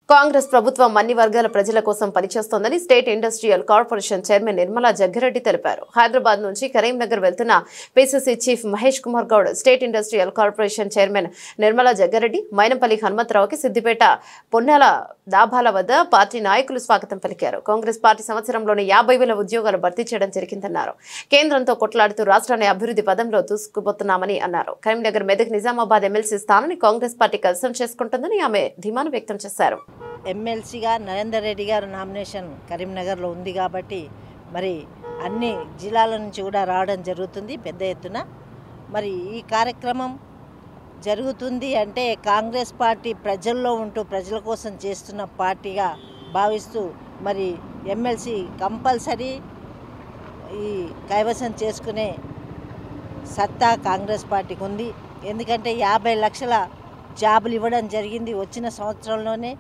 కాంగ్రెస్ ప్రభుత్వం అన్ని వర్గాల ప్రజల కోసం పనిచేస్తోందని state industrial corporation chairman Nirmala Jaggireddy తెలిపారు. హైదరాబాద్ నుంచి కరీంనగర్ వెళ్తున్న PCC chief Mahesh Kumar Goud, state industrial corporation chairman Nirmala Jaggireddy, Mynampally హనుమంతరావుకి సిద్దిపేట పొన్నాల దాబాల వద్ద పార్టీ నాయకులు స్వాగతం పలికారు. కాంగ్రెస్ పార్టీ సంవత్సరంలోనే 50,000 ఉద్యోగాలు భర్తీ చేయడం జరిగిందన్నారు. కేంద్రంతో కొట్లాడుతూ రాష్ట్రాన్ని అభివృద్ధి పదంలో దూసుకుపోతున్నామని అన్నారు. కరీంనగర్, మెదక్, నిజామాబాద్ ఎమ్మెల్సీ స్థానాన్ని కాంగ్రెస్ పార్టీ కైవసం చేసుకుంటుందని ఆమె ధీమాను వ్యక్తం చేశారు. ఎమ్మెల్సీగా నరేందర్ రెడ్డి గారు నామినేషన్ కరీంనగర్లో ఉంది కాబట్టి మరి అన్ని జిల్లాల నుంచి కూడా రావడం జరుగుతుంది పెద్ద ఎత్తున. మరి ఈ కార్యక్రమం జరుగుతుంది అంటే కాంగ్రెస్ పార్టీ ప్రజల్లో ఉంటూ ప్రజల కోసం చేస్తున్న పార్టీగా భావిస్తూ మరి ఎమ్మెల్సీ కంపల్సరీ ఈ కైవసం చేసుకునే సత్తా కాంగ్రెస్ పార్టీకి ఉంది. ఎందుకంటే 50 లక్షల జాబులు ఇవ్వడం జరిగింది వచ్చిన సంవత్సరంలోనే.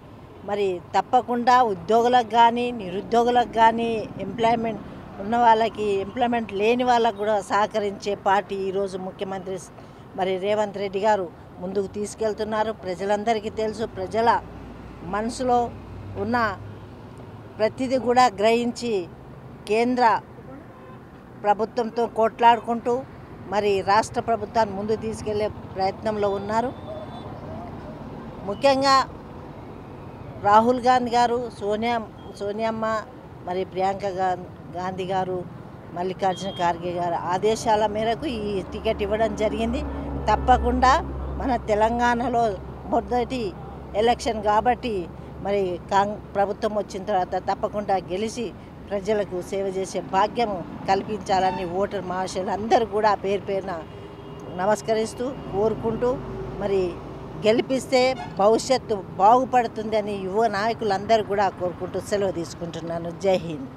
మరి తప్పకుండా ఉద్యోగులకు కానీ నిరుద్యోగులకు కానీ ఎంప్లాయ్మెంట్ ఉన్న వాళ్ళకి ఎంప్లాయ్మెంట్ లేని వాళ్ళకు కూడా సహకరించే పార్టీ ఈరోజు ముఖ్యమంత్రి మరి రేవంత్ రెడ్డి గారు ముందుకు తీసుకెళ్తున్నారు. ప్రజలందరికీ తెలుసు, ప్రజల మనసులో ఉన్న ప్రతిదీ కూడా గ్రహించి కేంద్ర ప్రభుత్వంతో కొట్లాడుకుంటూ మరి రాష్ట్ర ప్రభుత్వాన్ని ముందుకు తీసుకెళ్లే ప్రయత్నంలో ఉన్నారు. ముఖ్యంగా రాహుల్ గాంధీ గారు, సోనియమ్మ, మరి ప్రియాంక గాంధీ గారు, మల్లికార్జున ఖార్గే గారు ఆదేశాల మేరకు ఈ టికెట్ ఇవ్వడం జరిగింది. తప్పకుండా మన తెలంగాణలో మొదటి ఎలక్షన్ కాబట్టి మరి ప్రభుత్వం వచ్చిన తర్వాత తప్పకుండా గెలిచి ప్రజలకు సేవ చేసే భాగ్యము కల్పించాలని ఓటర్ మహాశయులు అందరూ కూడా పేరు పేరున నమస్కరిస్తూ కోరుకుంటూ మరి గెలిపిస్తే భవిష్యత్తు బాగుపడుతుందని యువ నాయకులందరూ కూడా కోరుకుంటూ సెలవు తీసుకుంటున్నాను. జై హింద్.